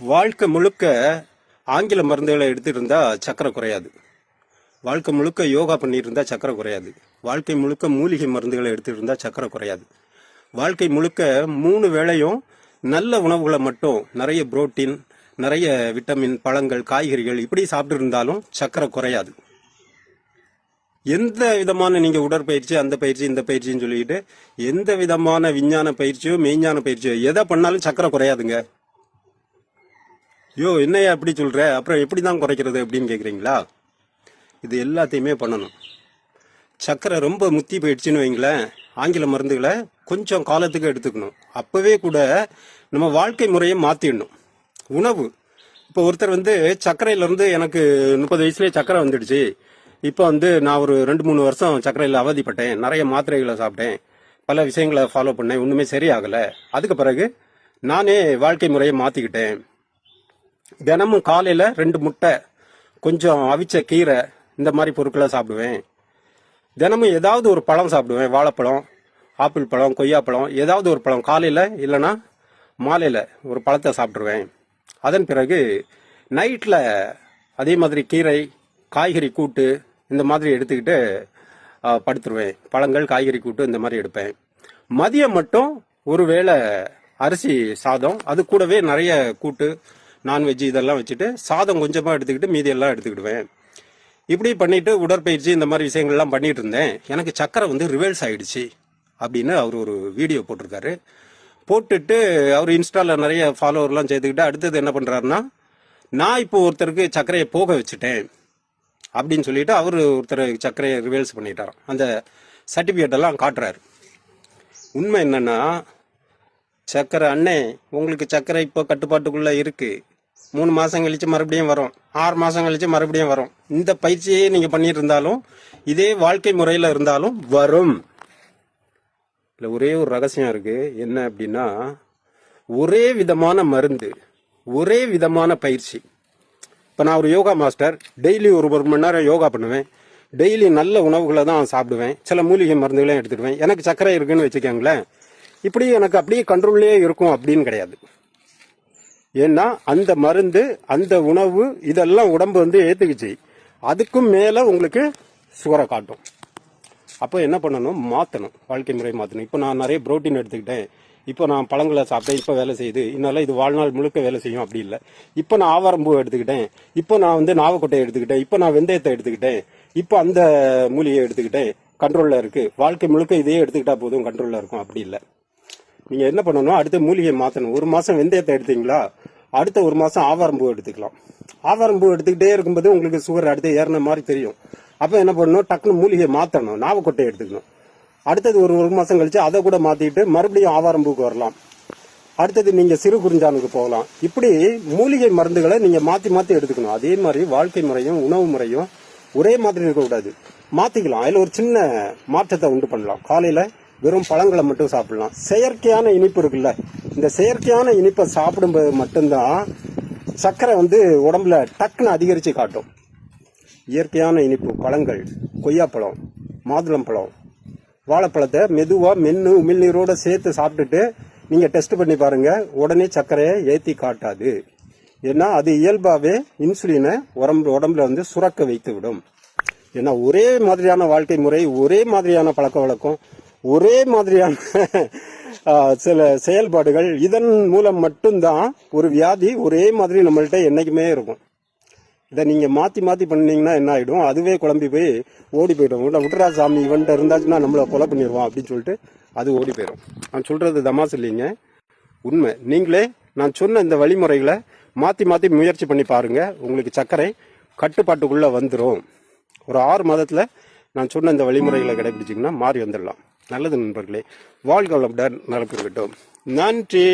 வாழ்க்கை முழுக்க ஆங்கில மருந்துகளை எடுத்துட்டு இருந்தா சக்கரை குறையாது. வாழ்க்கை முழுக்க யோகா பண்ணிட்டு இருந்தா சக்கரை குறையாது. வாழ்க்கை முழுக்க மூலிகை மருந்துகளை எடுத்துட்டு இருந்தா சக்கரை குறையாது. வாழ்க்கை முழுக்க 3 வேளையும் நல்ல உணவுகளை மட்டும், நிறைய புரோட்டீன், நிறைய விட்டமின், பழங்கள், காய்கறிகள் இப்படி சாப்பிட்டு இருந்தாலும் சக்கரை குறையாது. எந்த விதமான நீங்க உடற்பயிற்சி, அந்த பயிற்சி, இந்த பயிற்சின்னு சொல்லிட்டு எந்த விதமான விஞ்ஞான பயிற்சியோ மெய்ஞான பயிற்சியோ எதை பண்ணாலும் சக்கரை குறையாதுங்க. என்னையா அப்படி சொல்ற, அப்புறம் எப்படி தான் குறைக்கிறது அப்படின்னு கேட்குறீங்களா? இது எல்லாத்தையுமே பண்ணணும். சக்கரை ரொம்ப முத்தி போயிடுச்சுன்னு வைங்களேன், ஆங்கில மருந்துகளை கொஞ்சம் காலத்துக்கு எடுத்துக்கணும். அப்பவே கூட நம்ம வாழ்க்கை முறையை மாற்றிடணும். உணவு, இப்போ ஒருத்தர் சர்க்கரையிலேருந்து எனக்கு 30 வயசுலேயே சர்க்கரை வந்துடுச்சு, இப்போ நான் ஒரு 2-3 வருஷம் சர்க்கரையில் அவதிப்பட்டேன், நிறைய மாத்திரைகளை சாப்பிட்டேன், பல விஷயங்களை ஃபாலோ பண்ணேன், ஒன்றுமே சரியாகலை, அதுக்கு பிறகு நானே வாழ்க்கை முறையை மாற்றிக்கிட்டேன். தினமும் காலையில் 2 முட்டை, கொஞ்சம் அவிச்ச கீரை, இந்த மாதிரி பொருட்களை சாப்பிடுவேன். தினமும் ஏதாவது ஒரு பழம் சாப்பிடுவேன். வாழைப்பழம், ஆப்பிள் பழம், கொய்யாப்பழம், ஏதாவது ஒரு பழம் காலையில் இல்லைன்னா மாலையில் ஒரு பழத்தை சாப்பிட்ருவேன். அதன் பிறகு நைட்டில் அதே மாதிரி கீரை, காய்கறி கூட்டு இந்த மாதிரி எடுத்துக்கிட்டு படுத்துருவேன். பழங்கள், காய்கறி கூட்டு இந்த மாதிரி எடுப்பேன். மதியம் மட்டும் ஒரு வேளை அரிசி சாதம், அது கூடவே நிறைய கூட்டு, நான்வெஜ் இதெல்லாம் வச்சுட்டு சாதம் கொஞ்சமாக எடுத்துக்கிட்டு மீதியெல்லாம் எடுத்துக்கிடுவேன். இப்படி பண்ணிட்டு உடற்பயிற்சி இந்த மாதிரி விஷயங்கள்லாம் பண்ணிட்டு இருந்தேன். எனக்கு சக்கரை ரிவர்ஸ் ஆயிடுச்சு அப்படின்னு அவர் ஒரு வீடியோ போட்டிருக்காரு. போட்டுட்டு அவர் இன்ஸ்டாவில் நிறைய ஃபாலோவர்லாம் சேர்த்துக்கிட்டு அடுத்தது என்ன பண்ணுறாருன்னா, நான் இப்போ ஒருத்தருக்கு சர்க்கரையை போக வச்சுட்டேன் அப்படின்னு சொல்லிட்டு அவர் ஒருத்தர் சர்க்கரையை ரிவர்ஸ் பண்ணிட்டாராம். அந்த சர்டிஃபிகேட் எல்லாம் காட்டுறாரு. உண்மை என்னன்னா, சர்க்கரை அண்ணே உங்களுக்கு சர்க்கரை இப்போ கட்டுப்பாட்டுக்குள்ளே இருக்குது, 3 மாதம் கழிச்சு மறுபடியும் வரும், 6 மாதம் கழிச்சு மறுபடியும் வரும். இந்த பயிற்சியே நீங்கள் பண்ணிட்டு இருந்தாலும், இதே வாழ்க்கை முறையில் இருந்தாலும் வரும். இல்லை, ஒரே ஒரு ரகசியம் இருக்குது. என்ன அப்படின்னா, ஒரே விதமான மருந்து, ஒரே விதமான பயிற்சி. இப்போ நான் ஒரு யோகா மாஸ்டர், டெய்லி ஒரு மணி நேரம் யோகா பண்ணுவேன், டெய்லி நல்ல உணவுகளை தான் சாப்பிடுவேன், சில மூலிகை மருந்துகளையும் எடுத்துடுவேன். எனக்கு சர்க்கரை இருக்குன்னு வச்சுக்கோங்களேன், இப்படி எனக்கு அப்படியே கண்ட்ரோல்லே இருக்கும் அப்படின்னு கிடையாது. ஏன்னா அந்த மருந்து, அந்த உணவு இதெல்லாம் உடம்பு ஏற்றுக்குச்சு. அதுக்கும் மேலே உங்களுக்கு சுகரை காட்டும். அப்போ என்ன பண்ணணும், மாற்றணும், வாழ்க்கை முறை மாற்றணும். இப்போ நான் நிறைய புரோட்டீன் எடுத்துக்கிட்டேன், இப்போ நான் பழங்களை சாப்பிட்டேன், இப்போ வேலை செய்யுது, இதனால இது வாழ்நாள் முழுக்க வேலை செய்யும் அப்படி இல்லை. இப்போ நான் ஆவாரம்பூ எடுத்துக்கிட்டேன், இப்போ நான் நாவக்கொட்டையை எடுத்துக்கிட்டேன், இப்போ நான் வெந்தயத்தை எடுத்துக்கிட்டேன், இப்போ அந்த மூலிகையை எடுத்துக்கிட்டேன், கண்ட்ரோலில் இருக்குது. வாழ்க்கை முழுக்க இதையே எடுத்துக்கிட்டா போதும், கண்ட்ரோலில் இருக்கும் அப்படி இல்லை. நீங்கள் என்ன பண்ணணும், அடுத்த மூலிகையை மாற்றணும். ஒரு மாதம் வெந்தயத்தை எடுத்தீங்களா, அடுத்த ஒரு மாதம் ஆவாரம்பூ எடுத்துக்கலாம். ஆவாரம்பூ எடுத்துக்கிட்டே இருக்கும்போது உங்களுக்கு சுகர் அடுத்து ஏறின மாதிரி தெரியும். அப்போ என்ன பண்ணணும், டக்குனு மூலிகையை மாற்றணும், நாவக்கொட்டையை எடுத்துக்கணும். அடுத்தது ஒரு மாதம் கழிச்சு அதை கூட மாற்றிட்டு மறுபடியும் ஆவாரம்பூக்கு வரலாம். அடுத்தது நீங்கள் சிறு குறிஞ்சானுக்கு போகலாம். இப்படி மூலிகை மருந்துகளை நீங்கள் மாற்றி மாற்றி எடுத்துக்கணும். அதே மாதிரி வாழ்க்கை முறையும் உணவு முறையும் ஒரே மாதிரி இருக்கக்கூடாது, மாற்றிக்கலாம். அதில் ஒரு சின்ன மாற்றத்தை உண்டு பண்ணலாம். காலையில் வெறும் பழங்களை மட்டும் சாப்பிடலாம். செயற்கையான இனிப்பு இருக்குல்ல, இந்த செயற்கையான இனிப்பை சாப்பிடும்போது மட்டும்தான் சர்க்கரை உடம்புல டக்குன்னு அதிகரித்து காட்டும். இயற்கையான இனிப்பு, பழங்கள், கொய்யாப்பழம், மாதுளம்பழம், வாழைப்பழத்தை மெதுவாக மென்று உமிழ்நீரோடு சேர்த்து சாப்பிட்டுட்டு நீங்கள் டெஸ்ட் பண்ணி பாருங்கள், உடனே சர்க்கரையை ஏற்றி காட்டாது. ஏன்னா அது இயல்பாகவே இன்சுலினை உடம்புல சுரக்க வைத்து விடும். ஏன்னா ஒரே மாதிரியான வாழ்க்கை முறை, ஒரே மாதிரியான பழக்க வழக்கம், ஒரே மாதிரியான சில செயல்பாடுகள், இதன் மூலம் மட்டும்தான் ஒரு வியாதி ஒரே மாதிரி நம்மள்கிட்ட என்னைக்குமே இருக்கும். இதை நீங்கள் மாற்றி மாற்றி பண்ணீங்கன்னா என்ன ஆகிடும், அதுவே குழம்பி போய் ஓடி போயிடும். விட்டுறா சாமி, இவன்ட்ட இருந்தாச்சுன்னா நம்மளை கொலை பண்ணிடுவான் அப்படின்னு சொல்லிட்டு அது ஓடி போயிடும். நான் சொல்கிறது தமாசு இல்லைங்க, உண்மை. நீங்களே நான் சொன்ன இந்த வழிமுறைகளை மாற்றி மாற்றி முயற்சி பண்ணி பாருங்கள், உங்களுக்கு சர்க்கரை கட்டுப்பாட்டுக்குள்ளே வந்துடும். ஒரு 6 மாதத்தில் நான் சொன்ன இந்த வழிமுறைகளை கடைபிடிச்சிங்கன்னா மாறி வந்துடலாம். நல்லது நண்பர்களே, வாழ்க வளமுடன், நலப்பெறட்டும். நன்றி.